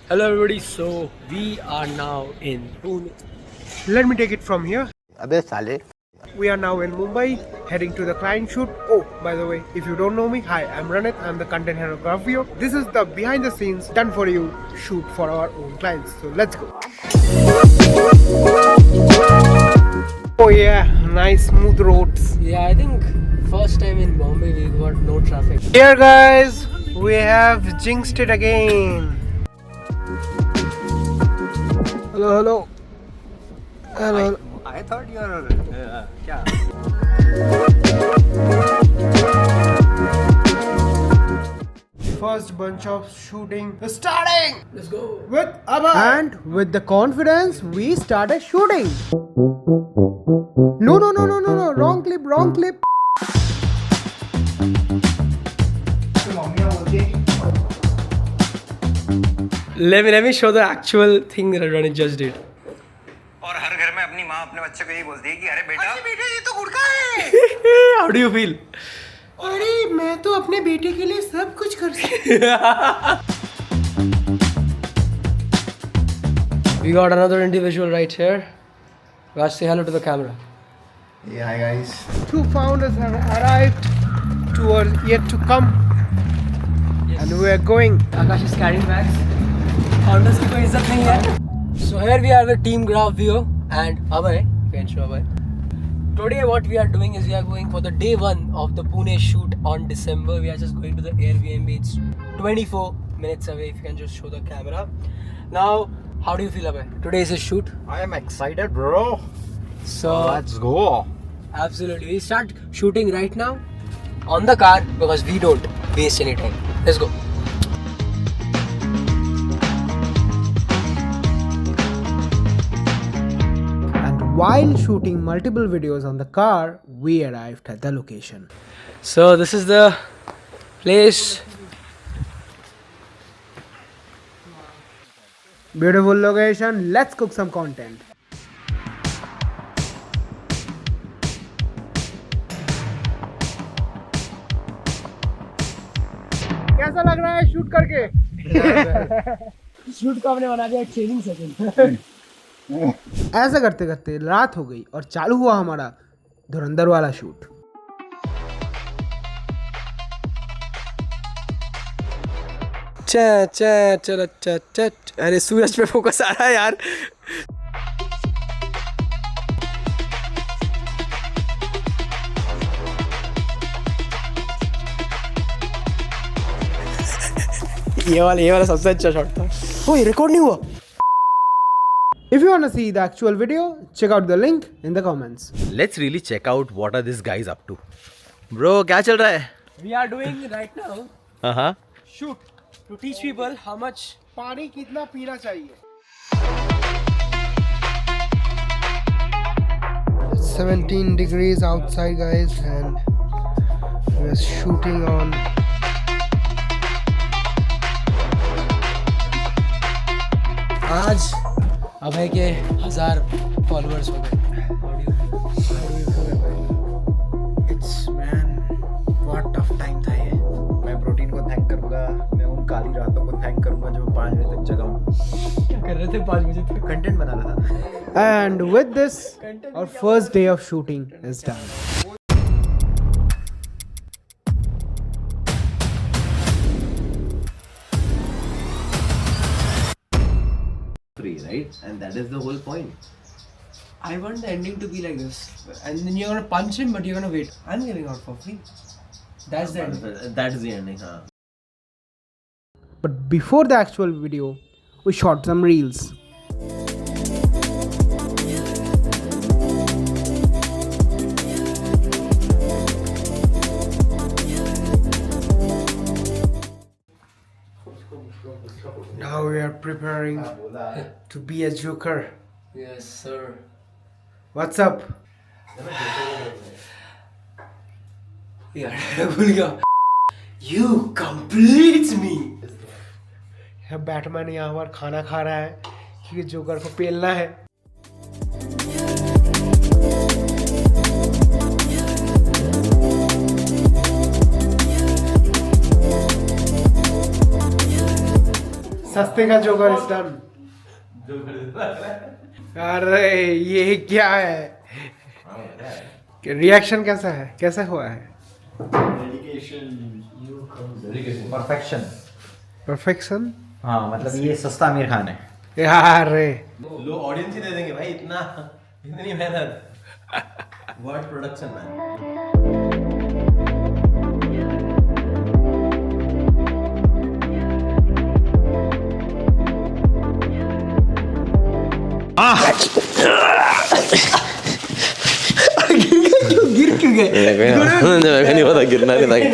Hello everybody, so we are now in Pune. Let me take it from here. अबे साले We are now in Mumbai, heading to the client shoot. Oh, by the way, if you don't know me, hi, I'm Ranit. I'm the content head of Grafio. This is the behind the scenes, done for you shoot for our own clients. So let's go. Oh yeah, nice smooth roads. Yeah, I think first time in Bombay we got no traffic. Here guys, we have jinxed it again. Hello. I thought you are क्या First bunch of shooting is starting Let's go. with Abhay. And with the confidence, we started shooting. No, wrong clip. Let me show the actual thing that Ranit just did. और हर घर में अपनी माँ अपने बच्चे को यही बोलती है कि अरे बेटा ये तो गुड़का है. How do you feel? अरे मैं तो अपने बेटे के लिए सब कुछ कर सकता. We got another individual right here. Raj, say hello to the camera. Yeah, hi guys. Two founders have arrived. Two are yet to come. And we are going. Akash is carrying bags. Founders की कोई इज्जत नहीं है. So here we are with Team Grafio and Abhay. Can show Abhay. Today what we are doing is we are going for the day 1 of the Pune shoot on December. We are just going to the Airbnb. It's 24 minutes away. If you can just show the camera. Now, how do you feel, Abhay? Today is a shoot. I am excited, bro. So Let's go. absolutely, we start shooting right now on the car because we don't waste any time. Let's go. And while shooting multiple videos on the car, we arrived at the location. So this is the place. Beautiful location. Let's cook some content. कैसा लग रहा है shoot करके? Shoot को हमने बना दिया training session. ऐसा करते करते रात हो गई और चालू हुआ हमारा धुरंधर वाला शूट. अरे सूरज पे फोकस आ रहा है यार. ये वाला सबसे अच्छा शॉट था. ओ ये रिकॉर्ड नहीं हुआ. If you want to see the actual video, check out the link in the comments. Let's really check out what are these guys up to. Bro, क्या चल रहा है? We are doing right now हाँ. Shoot. to teach people how much पानी कितना पीना चाहिए. 17 degrees outside guys and we're shooting on आज अभय के 1000 फॉलोअर्स हो गए. It's man, what tough time था ये. मैं प्रोटीन को थैंक करूँगा. मैं उन काली रातों को थैंक करूँगा जो 5 बजे तक जगा हूँ. क्या कर रहे थे 5 बजे तक? कंटेंट बना रहा था. and with this our first day of shooting is done. Free, right? And that is the whole point. I want the ending to be like this, and then you're gonna punch him, but you're gonna wait. I'm giving out for free. That's the ending. That is the ending, हाँ. But before the actual video we shot some reels. Now we are preparing to be a joker. Yes, sir. What's up? Yeah, भूल गया. You complete me. Batman यहाँ पर खाना खा रहा है क्योंकि जोकर को पेलना है. सस्ते का जोकर इज डन। अरे ये क्या है? रिएक्शन कैसा है? कैसा हुआ है? परफेक्शन। हाँ मतलब ये सस्ता आमिर खान है यार लो ऑडियंस ही दे देंगे भाई, इतनी मेहनत। What production man. गिर क्यों गए? नहीं पता गिरना नहीं था।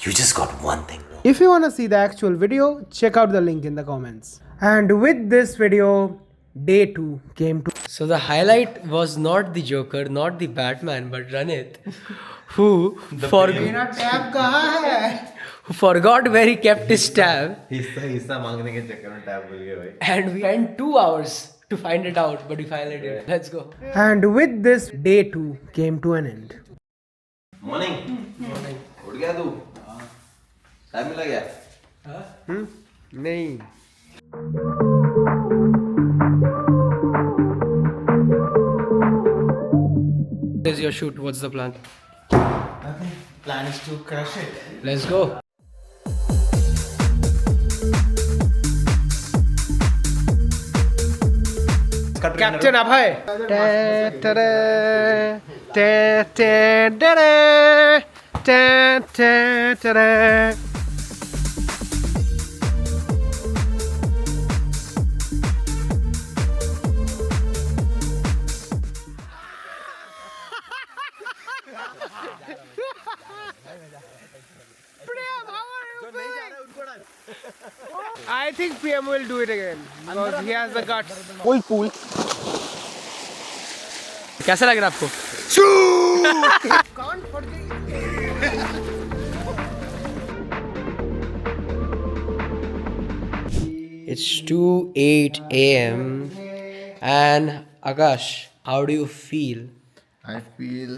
You just got one thing wrong. If you want to see the actual video, check out the link in the comments. And with this video, day 2 came to. So the highlight was not the Joker, not the Batman, but Ranit, who मेरा tab कहाँ है? forgot where he kept his tab, हिस्सा मांगने के चक्कर में tab भूल गए भाई। and we spent 2 hours to find it out, but we finally did it. Let's go. And with this, day 2 came to an end. Morning उठ गया तू? टाइम मिला गया? नहीं। Here's your shoot. What's the plan? Nothing. Plan is to crush it. Let's go. Captain Abhay. I think PM will do it again because he has the guts. Cool. कैसा लग रहा है आपको? Can't forget. It's 2:08 a.m. and Akash, how do you feel? I feel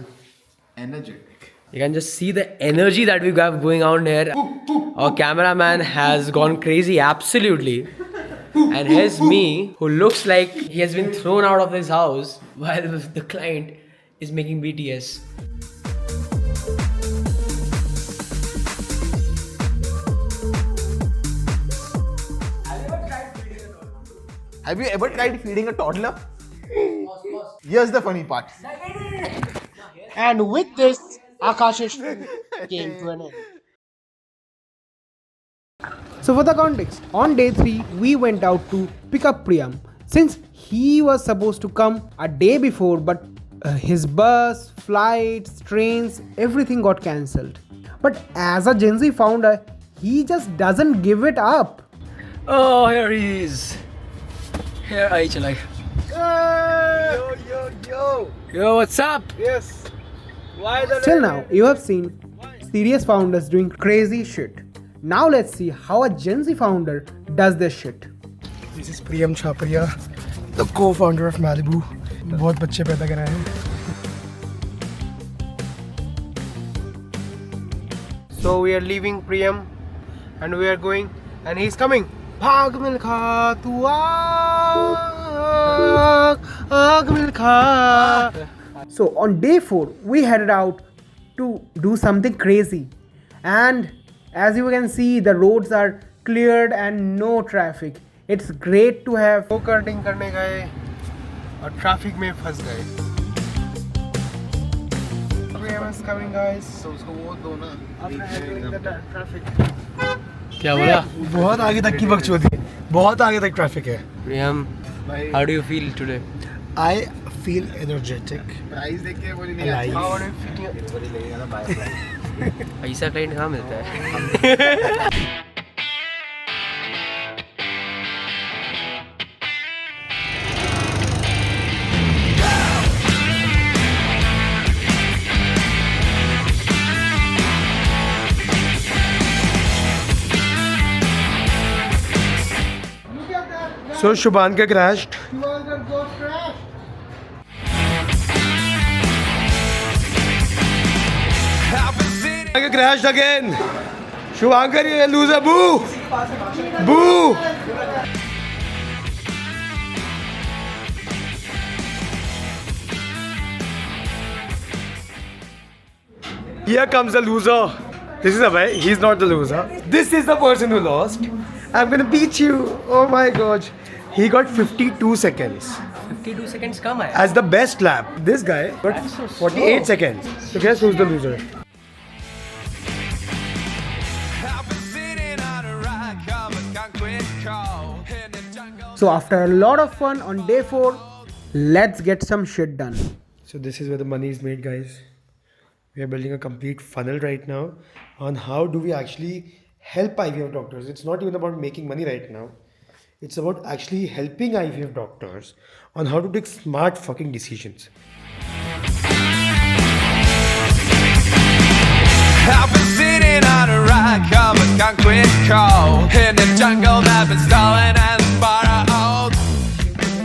energetic. You can just see the energy that we have going on here. Our cameraman has gone crazy, absolutely. And here's me, who looks like he has been thrown out of his house while the client is making BTS. Have you ever tried feeding a toddler? Here's the funny part. And with this, Akash's came to an end. So for the context, on day 3, we went out to pick up Priyam. Since he was supposed to come a day before, but his bus, flights, trains, everything got cancelled. But as a Gen Z founder, he just doesn't give it up. Oh, here he is. Here I chalai. Yo, what's up? Yes. Till now, you have seen serious founders doing crazy shit. Now let's see how a Gen Z founder does this shit. This is Priyam Chhapriya, the co-founder of Malibu. बहुत बच्चे पैदा कराए हैं. So we are leaving Priyam and we are going and he's coming. भाग मिल्खा तू आग Milkha. So on day 4 we headed out to do something crazy, and as you can see the roads are cleared and no traffic. It's great to have. वो cutting करने गए और traffic में फंस गए. Priyam is coming guys. So उसको वो दो ना. After handling the traffic. क्या बोला? बहुत आगे तक की बकचोदी है. बहुत आगे तक ट्रैफिक है. Priyam, how do you feel today? I feel energetic. Price देख के बोली नहीं Alive. How are you feeling? पैसा क्लाइंट कहाँ मिलता है? So Shubhankar crashed. I've been Crashed again. Shubhankar, you loser. Boo! Boo! Here comes the loser. This is a way. He's not the loser. This is the person who lost. I'm gonna beat you. Oh my gosh. He got 52 seconds 52 seconds कम आया. as the best lap. This guy got 48 seconds. So guess who's the loser? So after a lot of fun on day 4, let's get some shit done. So this is where the money is made, guys. We are building a complete funnel right now on how do we actually help IVF doctors. It's not even about making money right now. It's about actually helping IVF doctors on how to take smart fucking decisions. I've been sitting on a rock of a concrete cold in the jungle that's been stolen and borrowed.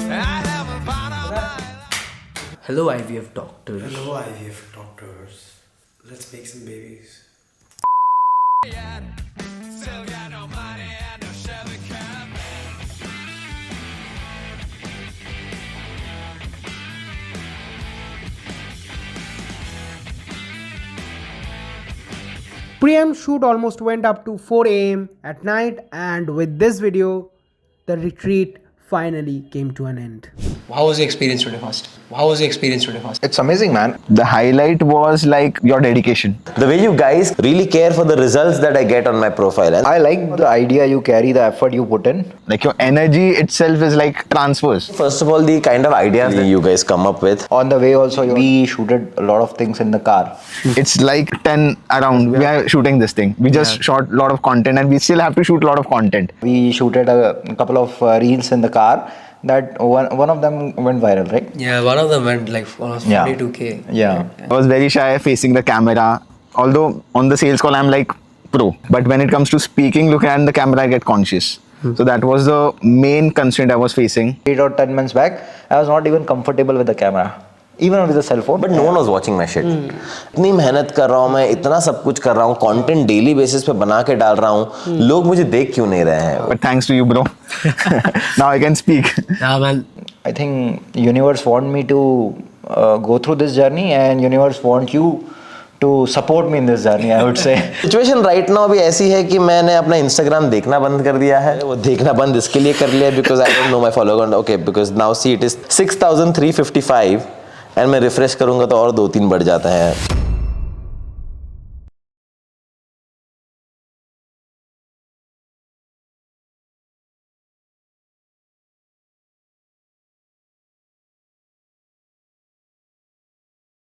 I haven't found out my Hello IVF doctors. Hello IVF doctors. Let's make some babies. yet. Still got no money and no Chevy cab. Priyam shoot almost went up to 4 AM at night, and with this video, the retreat finally came to an end. How was the experience today first? How was the experience today first? It's amazing, man. The highlight was like your dedication. The way you guys really care for the results that I get on my profile. And I like the idea you carry, the effort you put in. Like your energy itself is like transfers. first of all, the kind of ideas that you guys come up with. On the way also, we shooted a lot of things in the car. It's like 10 around. We are shooting this thing. We just shot a lot of content and we still have to shoot a lot of content. We shooted a couple of reels in the car. That one of them went viral, right? Yeah, one of them went like almost Yeah. 42K. Yeah. I was very shy facing the camera. Although on the sales call, I'm like pro. But when it comes to speaking, looking at the camera, I get conscious. So that was the main constraint I was facing. 8 or 10 months back, I was not even comfortable with the camera. Even with the cell phone. But no one was watching my shit. इतनी मेहनत कर रहा हूँ मैं, इतना सब कुछ कर रहा हूँ, कंटेंट डेली बेसिस पे बना के डाल रहा हूँ, लोग मुझे देख क्यों नहीं रहे हैं? But thanks to you, bro. Now I can speak. Yeah, man. I think universe want me to go through this journey, and universe want you to support me in this journey, I would say. Situation right now अभी ऐसी है कि मैंने अपना Instagram देखना बंद कर दिया है. वो देखना बंद इसके लिए कर लिया because I don't know my follower. Okay, because now see it is 6355 and मैं रिफ्रेश करूंगा तो और 2-3 बढ़ जाता है.